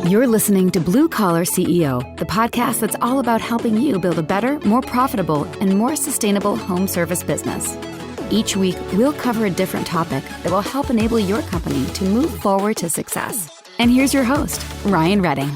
You're listening to Blue Collar CEO, the podcast that's all about helping you build a better, more profitable, and more sustainable home service business. Each week, we'll cover a different topic that will help enable your company to move forward to success. And here's your host, Ryan Redding.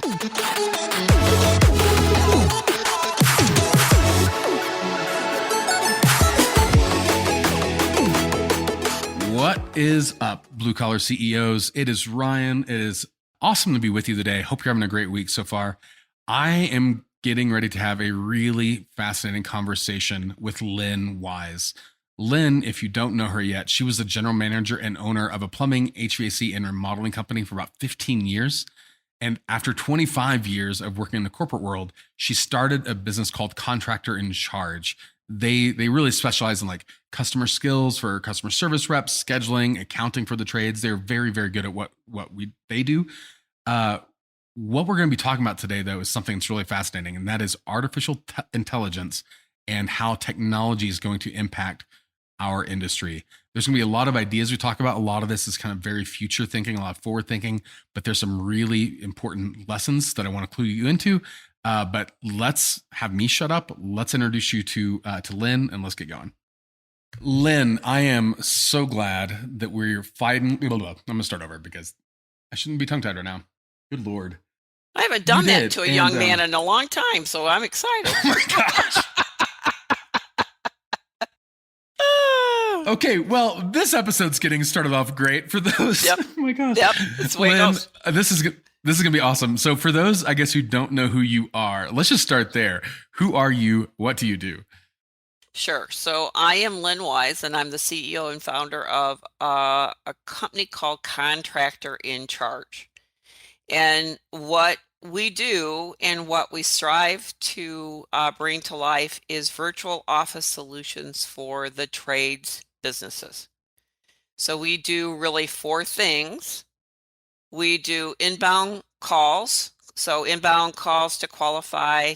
What is up, Blue Collar CEOs? It is Ryan. It is awesome to be with you today. Hope you're having a great week so far. I am getting ready to have a really fascinating conversation with Lynn Wise. Lynn, if you don't know her yet, she was the general manager and owner of a plumbing, HVAC, and remodeling company for about 15 years. And after 25 years of working in the corporate world, she started a business called Contractor in Charge. They really specialize in like customer skills for customer service reps, scheduling, accounting for the trades. They're very, very good at what they do. What we're going to be talking about today, though, is something that's really fascinating, and that is artificial intelligence and how technology is going to impact our industry. There's going to be a lot of ideas we talk about. A lot of this is kind of very future thinking, a lot of forward thinking, but there's some really important lessons that I want to clue you into. But let's have me shut up. Let's introduce you to Lynn, and let's get going. Lynn, I am so glad that we're fighting. I'm going to start over because I shouldn't be tongue-tied right now. Good Lord. I haven't done that to a young man in a long time, so I'm excited. Oh my gosh. Okay, well, this episode's getting started off great for those. Yep. Oh my gosh. Yep. That's the way it goes. This is going to be awesome. So for those, I guess, who don't know who you are, let's just start there. Who are you? What do you do? Sure. So I am Lynn Wise, and I'm the CEO and founder of a company called Contractor in Charge. And what we do and what we strive to bring to life is virtual office solutions for the trades businesses. So we do really four things. We do inbound calls, so inbound calls to qualify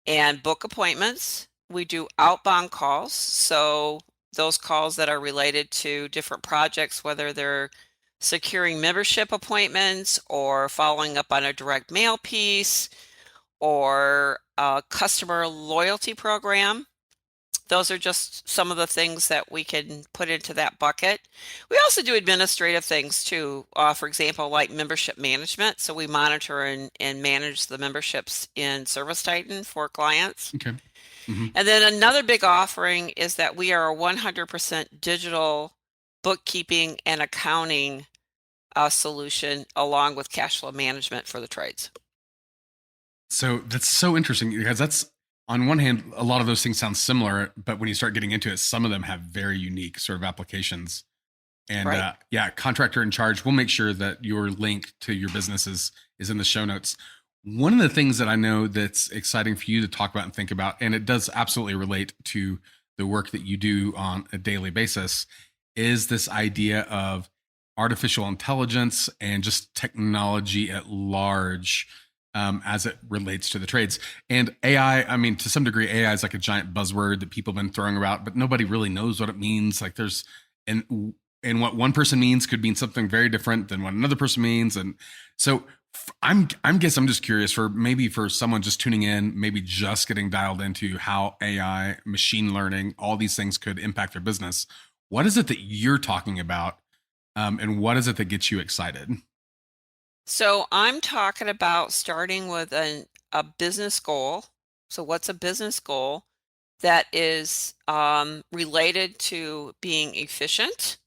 and book appointments. We do outbound calls, so those calls that are related to different projects, whether they're securing membership appointments or following up on a direct mail piece or a customer loyalty program. Those are just some of the things that we can put into that bucket. We also do administrative things too. For example, like membership management. So we monitor and manage the memberships in ServiceTitan for clients. Okay. Mm-hmm. And then another big offering is that we are a 100% digital bookkeeping and accounting solution along with cash flow management for the trades. So that's so interesting because that's, on one hand, a lot of those things sound similar, but when you start getting into it, some of them have very unique sort of applications. And right. Contractor in Charge, we'll make sure that your link to your business is in the show notes. One of the things that I know that's exciting for you to talk about and think about, and it does absolutely relate to the work that you do on a daily basis, is this idea of artificial intelligence and just technology at large. As it relates to the trades. And AI, I mean, to some degree, AI is like a giant buzzword that people have been throwing about, but nobody really knows what it means. Like and what one person means could mean something very different than what another person means. And so I'm just curious for someone just tuning in, maybe just getting dialed into how AI, machine learning, all these things could impact their business. What is it that you're talking about? And what is it that gets you excited? So I'm talking about starting with a business goal. So what's a business goal that is related to being efficient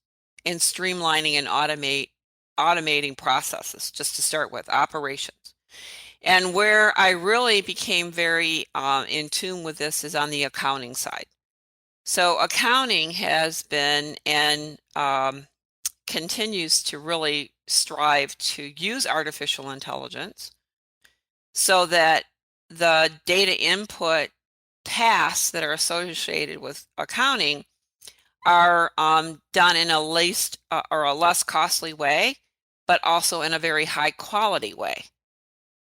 and streamlining and automating processes, just to start with, operations. And where I really became very in tune with this is on the accounting side. So accounting has been and continues to really strive to use artificial intelligence so that the data input tasks that are associated with accounting are done in a less costly way, but also in a very high quality way.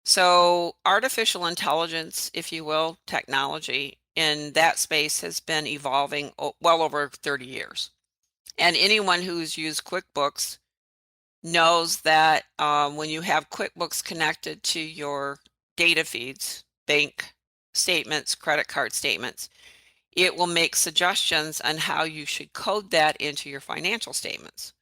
So artificial intelligence, if you will, technology in that space has been evolving well over 30 years. And anyone who's used QuickBooks knows that when you have QuickBooks connected to your data feeds, bank statements, credit card statements, it will make suggestions on how you should code that into your financial statements.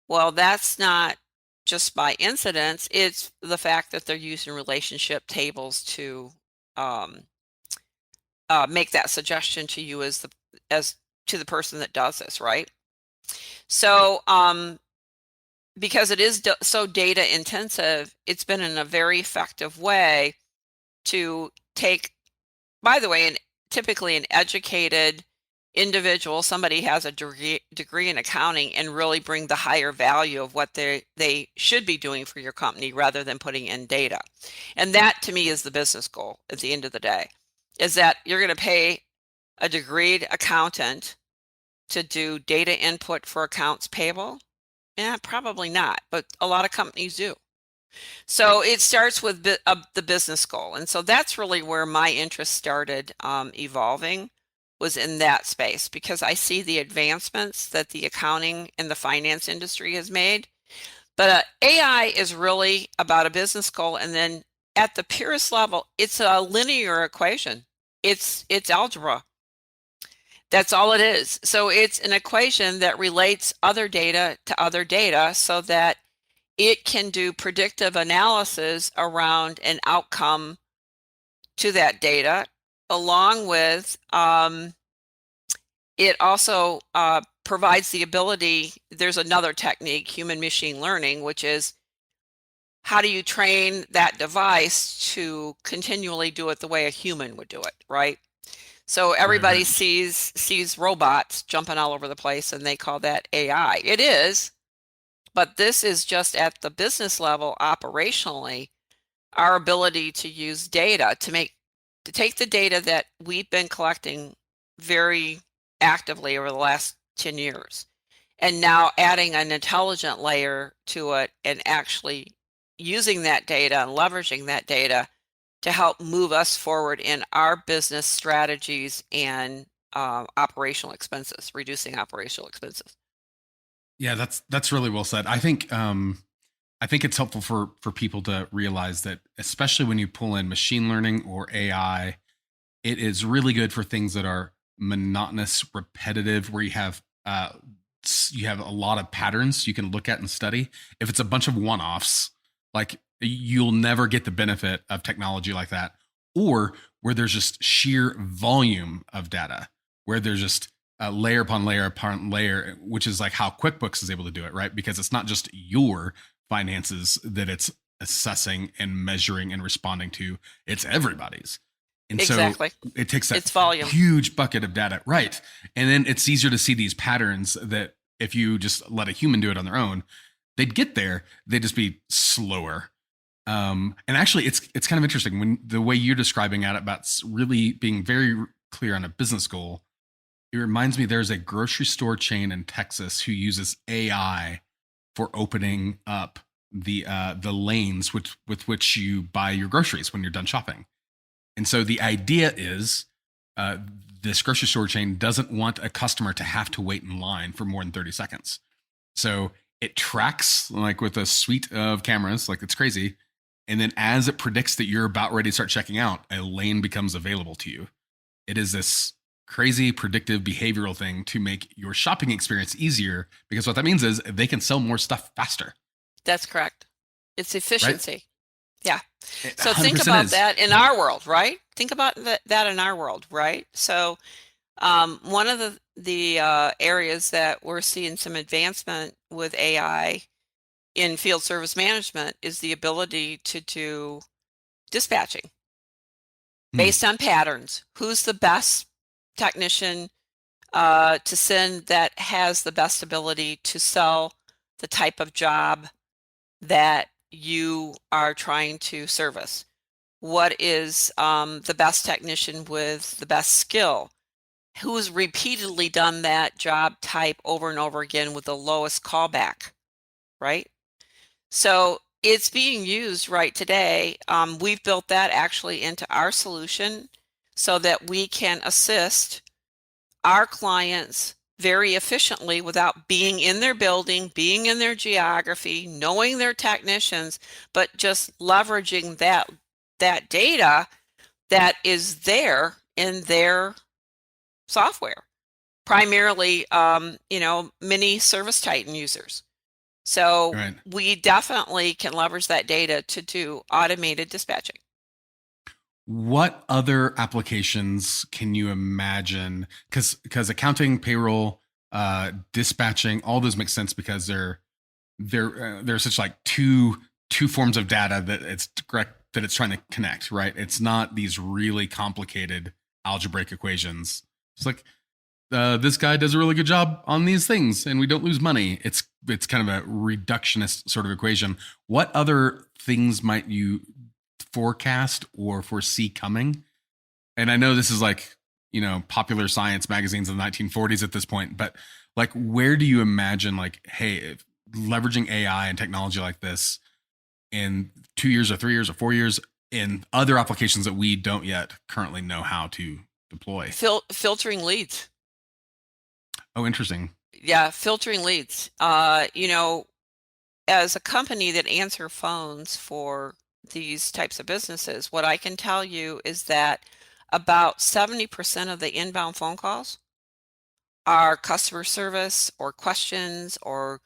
Well, that's not just by incidence, it's the fact that they're using relationship tables to make that suggestion to you as to the person that does this, right? So because it is so data intensive, it's been in a very effective way to take, by the way, typically an educated individual, somebody has a degree in accounting, and really bring the higher value of what they should be doing for your company rather than putting in data. And that to me is the business goal at the end of the day, is that you're going to pay a degreed accountant to do data input for accounts payable? Yeah, probably not, but a lot of companies do. So it starts with the business goal. And so that's really where my interest started evolving, was in that space, because I see the advancements that the accounting and the finance industry has made. But AI is really about a business goal. And then at the purest level, it's a linear equation. It's algebra. That's all it is. So it's an equation that relates other data to other data so that it can do predictive analysis around an outcome to that data, along with it also provides the ability. There's another technique, human machine learning, which is how do you train that device to continually do it the way a human would do it, right? So everybody Right. sees robots jumping all over the place, and they call that AI. It is, but this is just at the business level, operationally, our ability to use data to take the data that we've been collecting very actively over the last 10 years, and now adding an intelligent layer to it and actually using that data and leveraging that data to help move us forward in our business strategies and operational expenses, reducing operational expenses. Yeah, that's really well said. I think it's helpful for people to realize that, especially when you pull in machine learning or AI, it is really good for things that are monotonous, repetitive, where you have a lot of patterns you can look at and study. If it's a bunch of one-offs, like, you'll never get the benefit of technology like that. Or where there's just sheer volume of data, where there's just layer upon layer upon layer, which is like how QuickBooks is able to do it, right? Because it's not just your finances that it's assessing and measuring and responding to, it's everybody's. And Exactly. so it takes that It's volume. huge bucket of data, right? And then it's easier to see these patterns that if you just let a human do it on their own, they'd get there, they'd just be slower. And actually, it's kind of interesting when the way you're describing it about really being very clear on a business goal. It reminds me, there's a grocery store chain in Texas who uses AI for opening up the lanes with which you buy your groceries when you're done shopping. And so the idea is, this grocery store chain doesn't want a customer to have to wait in line for more than 30 seconds. So it tracks, like, with a suite of cameras, like, it's crazy. And then as it predicts that you're about ready to start checking out, a lane becomes available to you. It is this crazy predictive behavioral thing to make your shopping experience easier, because what that means is they can sell more stuff faster. That's correct. It's efficiency. Right? Yeah. It So think 100% about is. that in our world, right? Think about that in our world, right? So one of the areas that we're seeing some advancement with AI in field service management is the ability to do dispatching based on patterns. Who's the best technician to send that has the best ability to sell the type of job that you are trying to service? What is the best technician with the best skill? Who's repeatedly done that job type over and over again with the lowest callback, right? So it's being used right today. We've built that actually into our solution so that we can assist our clients very efficiently without being in their building, being in their geography, knowing their technicians, but just leveraging that data that is there in their software, primarily, many Service Titan users. So Right. we definitely can leverage that data to do automated dispatching. What other applications can you imagine? Because accounting, payroll, dispatching, all those make sense because they're such like two forms of data that it's correct that it's trying to connect. Right. It's not these really complicated algebraic equations. It's like this guy does a really good job on these things, and we don't lose money. It's kind of a reductionist sort of equation. What other things might you forecast or foresee coming? And I know this is like, popular science magazines in the 1940s at this point, but like, where do you imagine like, hey, if leveraging AI and technology like this in 2 years or 3 years or 4 years in other applications that we don't yet currently know how to deploy? Filtering leads. Oh, interesting. Yeah, filtering leads. As a company that answer phones for these types of businesses, what I can tell you is that about 70% of the inbound phone calls are customer service or questions or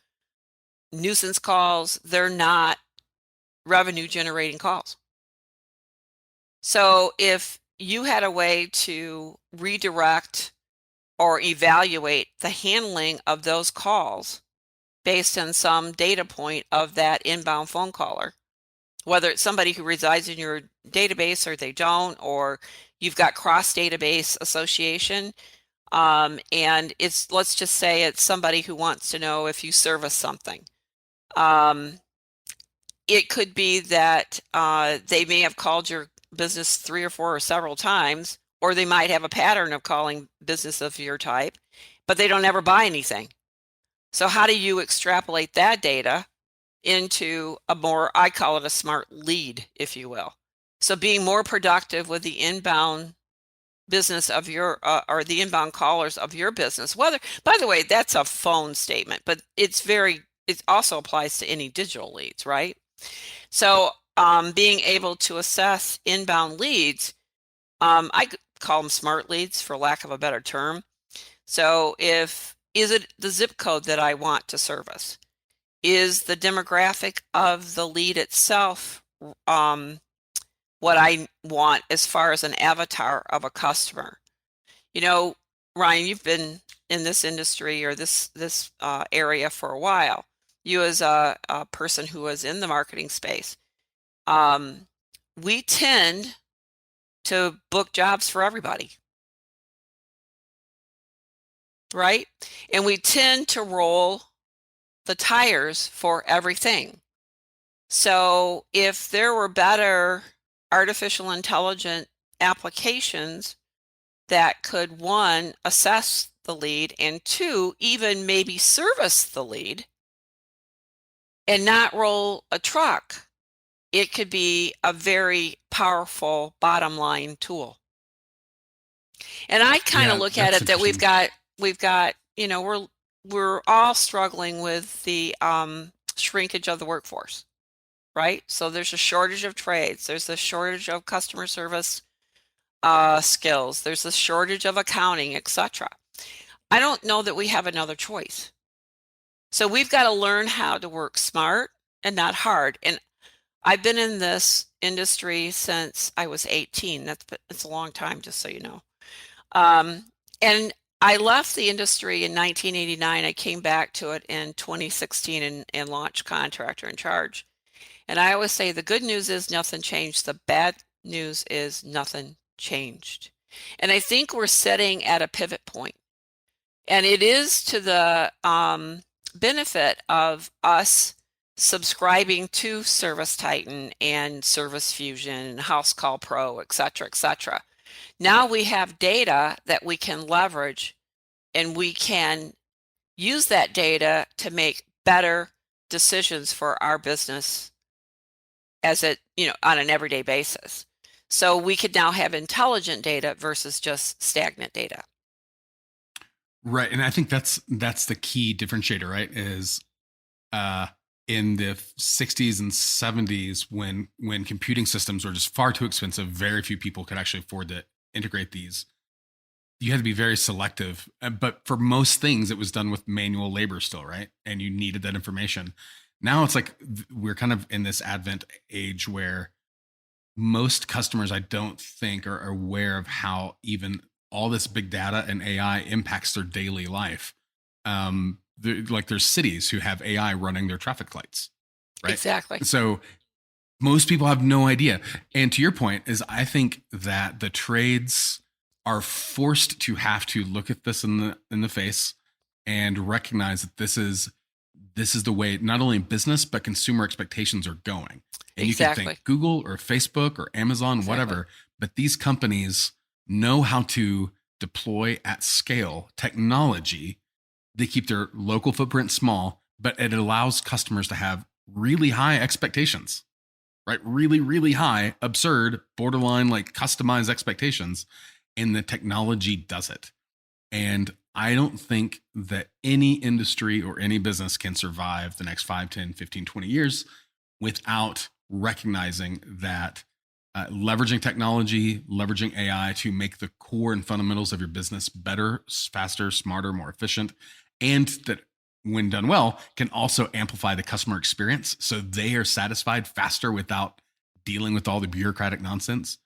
nuisance calls. They're not revenue generating calls. So if you had a way to redirect or evaluate the handling of those calls based on some data point of that inbound phone caller, whether it's somebody who resides in your database or they don't, or you've got cross database association, and let's just say it's somebody who wants to know if you service something. It could be that they may have called your business 3 or 4 or several times, or they might have a pattern of calling business of your type, but they don't ever buy anything. So how do you extrapolate that data into a more, I call it a smart lead, if you will. So being more productive with the inbound business of your, or the inbound callers of your business. Whether, by the way, that's a phone statement, but it also applies to any digital leads, right? So being able to assess inbound leads, I call them smart leads for lack of a better term. So is it the zip code that I want to service? Is the demographic of the lead itself what I want as far as an avatar of a customer? Ryan, you've been in this industry or this area for a while. You as a person who was in the marketing space, we tend to book jobs for everybody, right? And we tend to roll the tires for everything. So if there were better artificial intelligent applications that could, one, assess the lead, and two, even maybe service the lead and not roll a truck, it could be a very powerful bottom line tool. And I kind of look at it that we've got, we're all struggling with the shrinkage of the workforce, right? So there's a shortage of trades. There's a shortage of customer service skills. There's a shortage of accounting, etc. I don't know that we have another choice. So we've got to learn how to work smart and not hard. And I've been in this industry since I was 18. It's a long time, just so you know. And I left the industry in 1989. I came back to it in 2016 and launched Contractor in Charge. And I always say the good news is nothing changed. The bad news is nothing changed. And I think we're sitting at a pivot point. And it is to the benefit of us subscribing to Service Titan and Service Fusion and House Call Pro, et cetera, et cetera. Now we have data that we can leverage, and we can use that data to make better decisions for our business on an everyday basis. So we could now have intelligent data versus just stagnant data. Right. And I think that's the key differentiator, right? Is uh in the 60s and 70s when computing systems were just far too expensive, very few people could actually afford to integrate these. You had to be very selective. But for most things, it was done with manual labor still, right? And you needed that information. Now it's like we're kind of in this advent age where most customers, I don't think, are aware of how even all this big data and AI impacts their daily life. Like there's cities who have AI running their traffic lights, right? Exactly. So most people have no idea. And to your point is I think that the trades are forced to have to look at this in the face and recognize that this is the way not only business but consumer expectations are going. And you can Exactly. think Google or Facebook or Amazon, Exactly. whatever, but these companies know how to deploy at scale technology. They keep their local footprint small, but it allows customers to have really high expectations, right? Really, really high, absurd, borderline, like customized expectations. And the technology does it. And I don't think that any industry or any business can survive the next 5, 10, 15, 20 years without recognizing that leveraging technology, leveraging AI to make the core and fundamentals of your business better, faster, smarter, more efficient, and that when done well can also amplify the customer experience so they are satisfied faster without dealing with all the bureaucratic nonsense.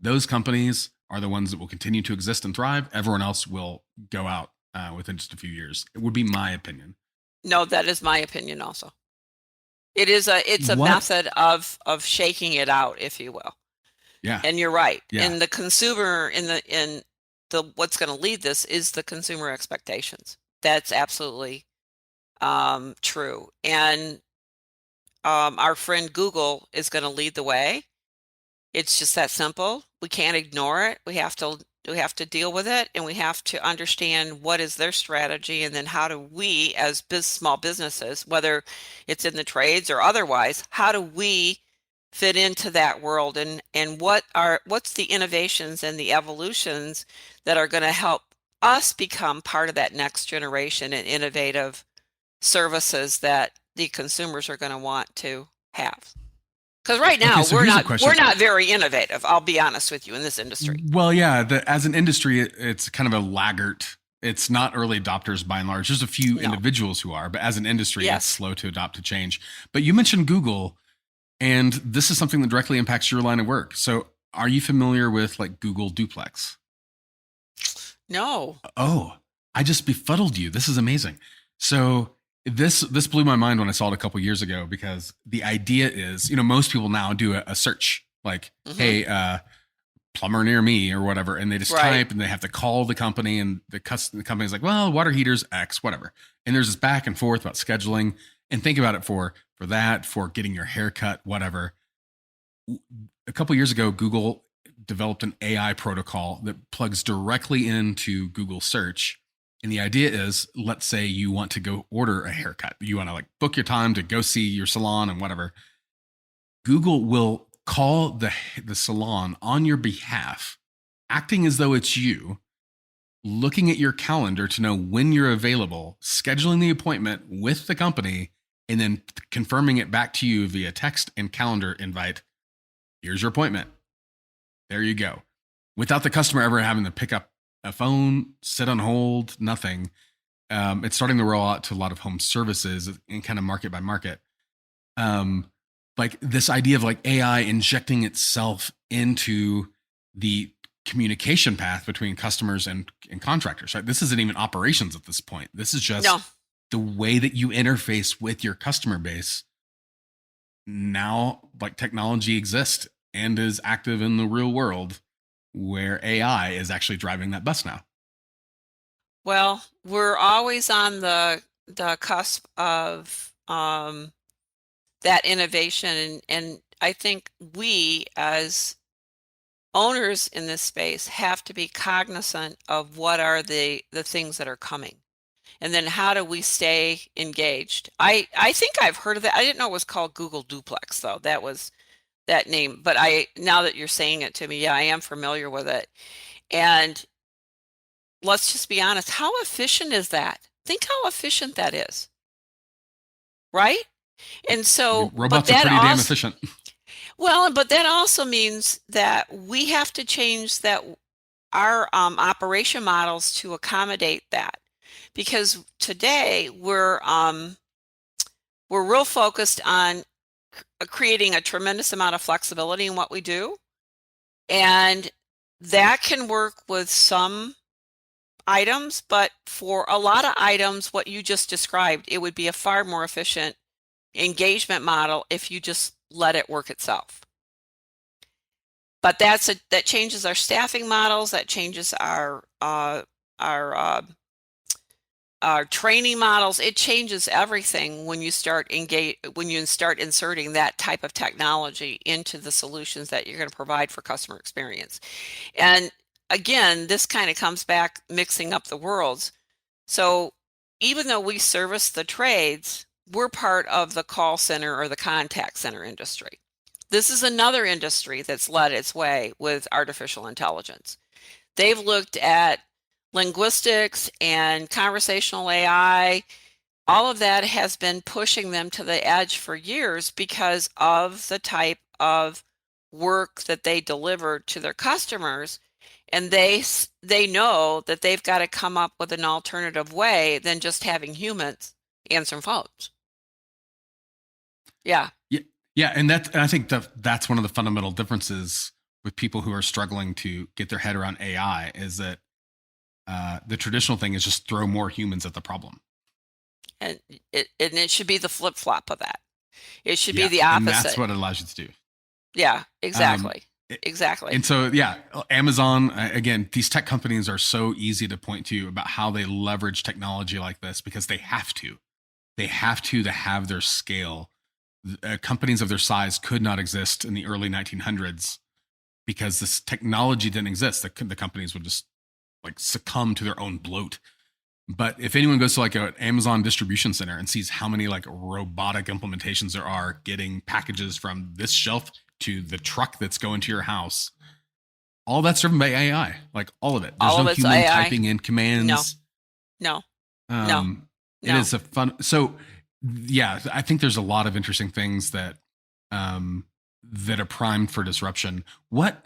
Those companies are the ones that will continue to exist and thrive. Everyone else will go out within just a few years. It would be my opinion. No, that is my opinion also. It's a What? method of shaking it out, if you will. Yeah. And you're right. Yeah. And the consumer in the what's going to lead this is the consumer expectations. That's absolutely true. And our friend Google is going to lead the way. It's just that simple. We can't ignore it. We have to deal with it, and we have to understand what is their strategy, and then how do we, as small businesses, whether it's in the trades or otherwise, how do we fit into that world, and what's the innovations and the evolutions that are going to help us become part of that next generation and innovative services that the consumers are going to want to have. Because right now Okay, so we're here's a not question. we're not very innovative. I'll be honest with you in this industry. Well, yeah, as an industry, it's kind of a laggard. It's not early adopters by and large. There's a few No. individuals who are, but as an industry, Yes. it's slow to adopt to change. But you mentioned Google, and this is something that directly impacts your line of work. So are you familiar with like Google Duplex? No. Oh, I just befuddled you. This is amazing. So this blew my mind when I saw it a couple years ago, because the idea is, most people now do a search like, Mhm. hey, plumber near me or whatever, and they just Right. type and they have to call the company, and the company's like, well, water heaters X, whatever. And there's this back and forth about scheduling. And think about it for getting your hair cut, whatever. A couple years ago, Google developed an AI protocol that plugs directly into Google search. And the idea is, let's say you want to go order a haircut. You want to like book your time to go see your salon and whatever. Google will call the salon on your behalf, acting as though it's you, looking at your calendar to know when you're available, scheduling the appointment with the company, and then confirming it back to you via text and calendar invite. Here's your appointment. There you go. Without the customer ever having to pick up a phone, sit on hold, nothing. It's starting to roll out to a lot of home services and kind of market by market. Like this idea of like AI injecting itself into the communication path between customers and contractors, right? This isn't even operations at this point. This is just the way that you interface with your customer base. Now, like technology exists and is active in the real world, where AI is actually driving that bus now. Well, we're always on the cusp of that innovation, and I think we as owners in this space have to be cognizant of what are the things that are coming. And then how do we stay engaged? I think I've heard of that. I didn't know it was called Google Duplex, though. That was that name. But now that you're saying it to me, yeah, I am familiar with it. And let's just be honest, how efficient is that? Think how efficient that is, right? And so, but Robots are that pretty damn also, efficient. well, but that also means that we have to change that our operation models to accommodate that, because today we're real focused on creating a tremendous amount of flexibility in what we do, and that can work with some items, but for a lot of items, what you just described, it would be a far more efficient engagement model if you just let it work itself. But that changes our staffing models, that changes our training models. It changes everything when you start inserting that type of technology into the solutions that you're going to provide for customer experience. And again, this kind of comes back mixing up the worlds. So even though we service the trades, we're part of the call center or the contact center industry. This is another industry that's led its way with artificial intelligence. They've looked at linguistics and conversational AI. All of that has been pushing them to the edge for years because of the type of work that they deliver to their customers. And they know that they've got to come up with an alternative way than just having humans answer phones. Yeah. Yeah, and I think that's one of the fundamental differences with people who are struggling to get their head around AI is that the traditional thing is just throw more humans at the problem. And it should be the flip-flop of that. It should be the opposite. And that's what it allows you to do. Yeah, exactly. Exactly. And so, yeah, Amazon, again, these tech companies are so easy to point to about how they leverage technology like this because they have to. They have to have their scale. Companies of their size could not exist in the early 1900s because this technology didn't exist. The companies would just like succumb to their own bloat. But if anyone goes to like an Amazon distribution center and sees how many like robotic implementations there are getting packages from this shelf to the truck that's going to your house, all that's driven by AI, like all of it. There's no human AI typing in commands. No. It is a fun. So yeah, I think there's a lot of interesting things that that are primed for disruption. What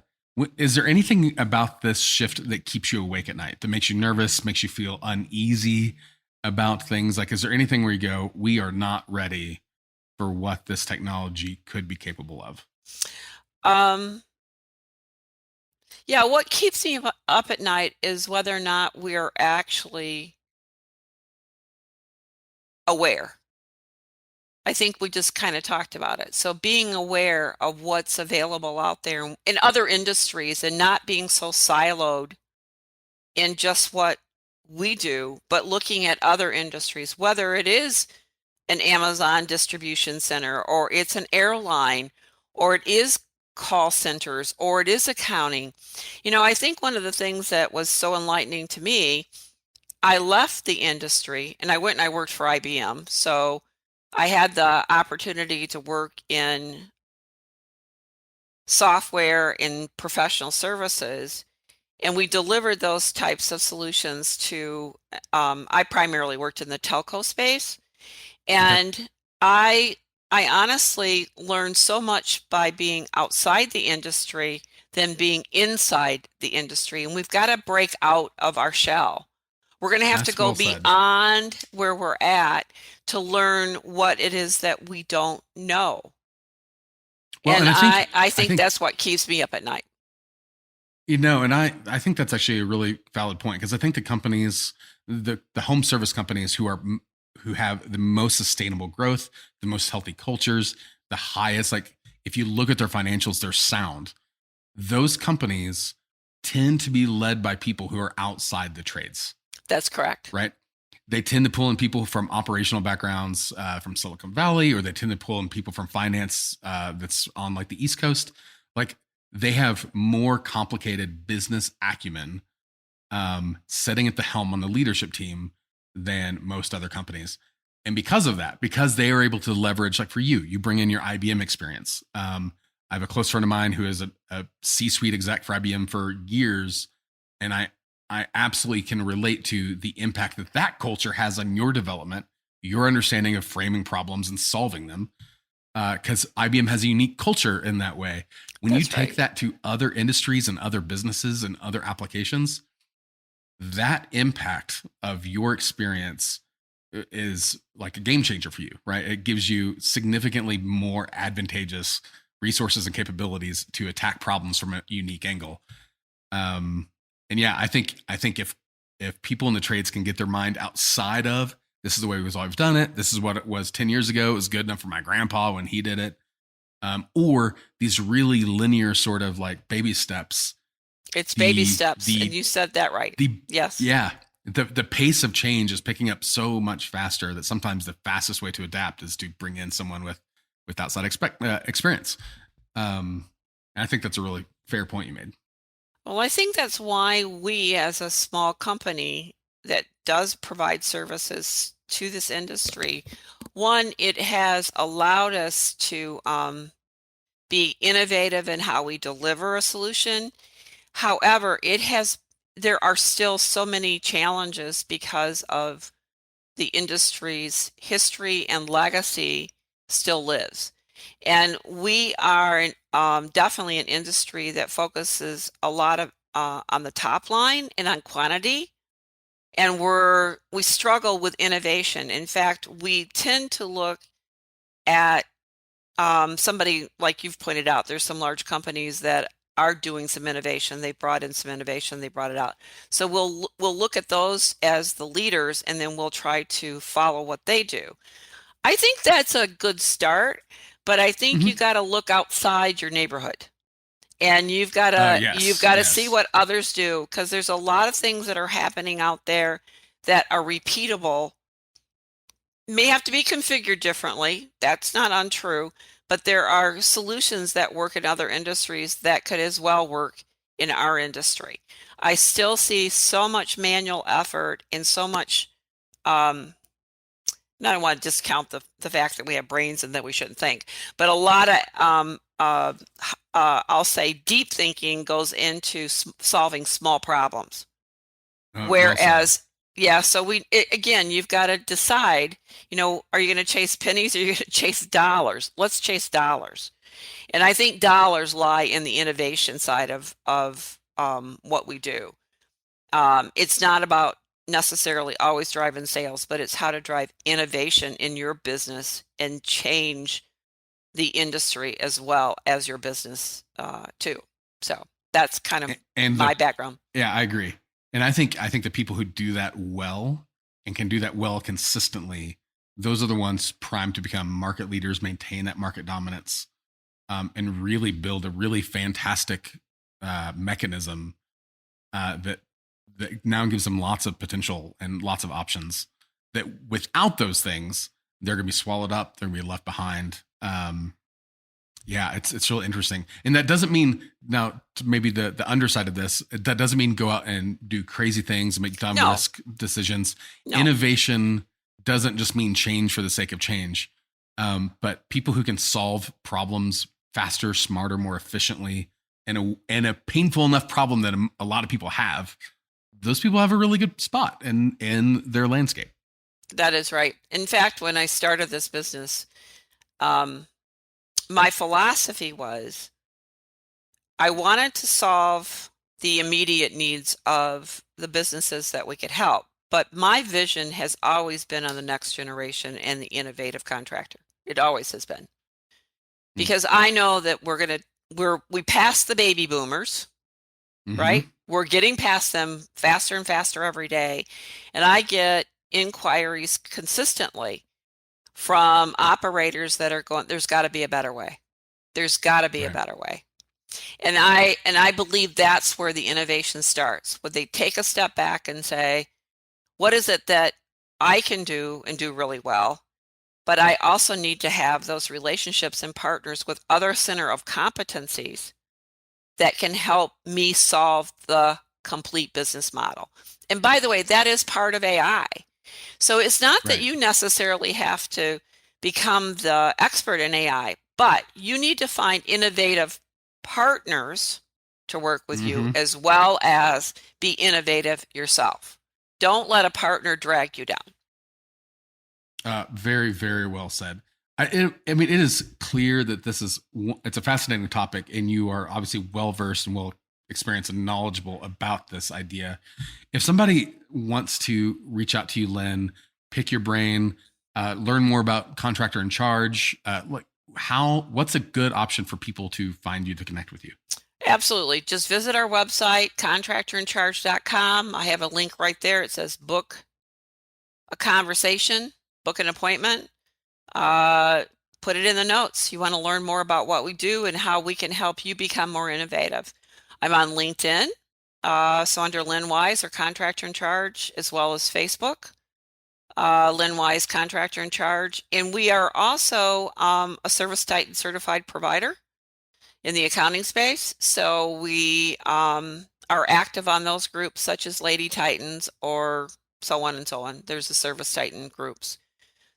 is there anything about this shift that keeps you awake at night, that makes you nervous, makes you feel uneasy about things? Like, is there anything where you go, we are not ready for what this technology could be capable of? Yeah, what keeps me up at night is whether or not we are actually aware. I think we just kind of talked about it. So being aware of what's available out there in other industries and not being so siloed in just what we do, but looking at other industries, whether it is an Amazon distribution center or it's an airline or it is call centers or it is accounting. You know, I think one of the things that was so enlightening to me, I left the industry and I went and I worked for IBM. So I had the opportunity to work in software in professional services, and we delivered those types of solutions to, I primarily worked in the telco space, and I honestly learned so much by being outside the industry than being inside the industry, and we've got to break out of our shell. We're going to have to go beyond where we're at to learn what it is that we don't know. Well, and I think that's what keeps me up at night. You know, and I think that's actually a really valid point, because I think the companies, the home service companies who have the most sustainable growth, the most healthy cultures, the highest, like if you look at their financials, they're sound. Those companies tend to be led by people who are outside the trades. That's correct. Right. They tend to pull in people from operational backgrounds from Silicon Valley, or they tend to pull in people from finance that's on like the East Coast. Like they have more complicated business acumen sitting at the helm on the leadership team than most other companies. And because of that, because they are able to leverage, like for you bring in your IBM experience. I have a close friend of mine who is a C-suite exec for IBM for years. And I absolutely can relate to the impact that that culture has on your development, your understanding of framing problems and solving them. Because IBM has a unique culture in that way. When you That's take right. that to other industries and other businesses and other applications, that impact of your experience is like a game changer for you, right? It gives you significantly more advantageous resources and capabilities to attack problems from a unique angle. And yeah, I think if people in the trades can get their mind outside of this is the way we've always done it, this is what it was 10 years ago, it was good enough for my grandpa when he did it, or these really linear sort of like baby steps. It's baby steps, and The you said that right. the Yes. yeah, the pace of change is picking up so much faster that sometimes the fastest way to adapt is to bring in someone with outside experience. And I think that's a really fair point you made. Well, I think that's why we, as a small company that does provide services to this industry, one, it has allowed us to be innovative in how we deliver a solution. However, there are still so many challenges because of the industry's history and legacy still lives. And we are definitely an industry that focuses a lot of on the top line and on quantity. And we struggle with innovation. In fact, we tend to look at somebody like you've pointed out. There's some large companies that are doing some innovation. They brought in some innovation. They brought it out. So we'll look at those as the leaders, and then we'll try to follow what they do. I think that's a good start, but I think you Mm-hmm. got to look outside your neighborhood, and you've got to see Yes. what others do, because there's a lot of things that are happening out there that are repeatable. May have to be configured differently. That's not untrue, but there are solutions that work in other industries that could as well work in our industry. I still see so much manual effort and so much I don't want to discount the fact that we have brains and that we shouldn't think, but a lot of I'll say deep thinking goes into solving small problems. Well said. Whereas, yeah, so again, you've got to decide, are you going to chase pennies or are you going to chase dollars? Let's chase dollars. And I think dollars lie in the innovation side of what we do. It's not about necessarily always driving sales, but it's how to drive innovation in your business and change the industry as well as your business too. So that's kind of And my background. yeah, I agree. And I think the people who do that well and can do that well consistently, those are the ones primed to become market leaders, maintain that market dominance, and really build a really fantastic mechanism that now gives them lots of potential and lots of options. That without those things, they're going to be swallowed up. They're going to be left behind. Yeah, it's really interesting, and that doesn't mean now maybe the underside of this. That doesn't mean go out and do crazy things and make dumb No, risk decisions. no, Innovation doesn't just mean change for the sake of change, but people who can solve problems faster, smarter, more efficiently, and a painful enough problem that a lot of people have. Those people have a really good spot in their landscape. that is right. In fact, when I started this business, my philosophy was I wanted to solve the immediate needs of the businesses that we could help. But my vision has always been on the next generation and the innovative contractor. It always has been. Because I know that we passed the baby boomers, Mm-hmm. right? We're getting past them faster and faster every day. And I get inquiries consistently from operators that are going, there's got to be a better way. There's got to be a Right. better way. And I believe that's where the innovation starts. Would they take a step back and say, what is it that I can do and do really well? But I also need to have those relationships and partners with other center of competencies that can help me solve the complete business model. And by the way, that is part of AI. So it's not that Right. you necessarily have to become the expert in AI, but you need to find innovative partners to work with you, Mhm. as well as be innovative yourself. Don't let a partner drag you down. Very, very well said. I mean, it is clear that it's a fascinating topic, and you are obviously well versed and well experienced and knowledgeable about this idea. If somebody wants to reach out to you, Lynn, pick your brain, learn more about Contractor in Charge, what's a good option for people to find you, to connect with you? Absolutely. Just visit our website, contractorincharge.com. I have a link right there. It says book a conversation, book an appointment. Put it in the notes. You want to learn more about what we do and how we can help you become more innovative. I'm on LinkedIn, so under Lynn Wise or Contractor in Charge, as well as Facebook, Lynn Wise Contractor in Charge. And we are also a Service Titan certified provider in the accounting space. So we are active on those groups such as Lady Titans or so on and so on. There's the Service Titan groups.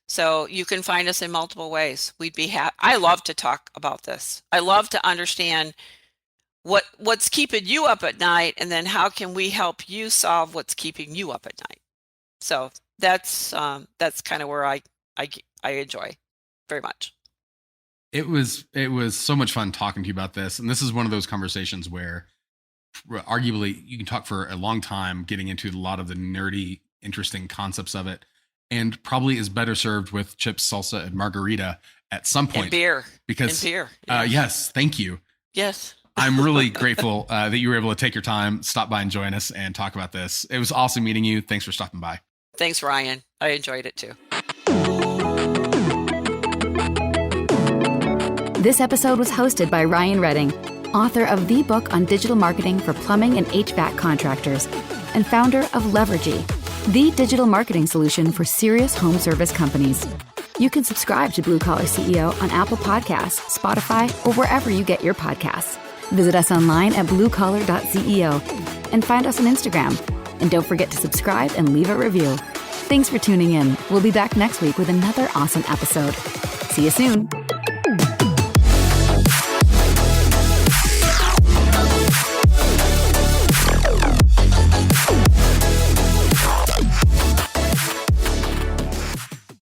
So you can find us in multiple ways. We'd be happy. I love to talk about this. I love to understand what's keeping you up at night, and then how can we help you solve what's keeping you up at night. So that's kind of where I enjoy very much. It was so much fun talking to you about this, and this is one of those conversations where arguably you can talk for a long time, getting into a lot of the nerdy, interesting concepts of it. And probably is better served with chips, salsa, and margarita at some point. And beer. Because, and beer. Yes, thank you. Yes. I'm really grateful that you were able to take your time, stop by and join us and talk about this. It was awesome meeting you. Thanks for stopping by. Thanks, Ryan. I enjoyed it too. This episode was hosted by Ryan Redding, author of the book on digital marketing for plumbing and HVAC contractors, and founder of Levergy, the digital marketing solution for serious home service companies. You can subscribe to Blue Collar CEO on Apple Podcasts, Spotify, or wherever you get your podcasts. Visit us online at BlueCollar.CEO and find us on Instagram. And don't forget to subscribe and leave a review. Thanks for tuning in. We'll be back next week with another awesome episode. See you soon.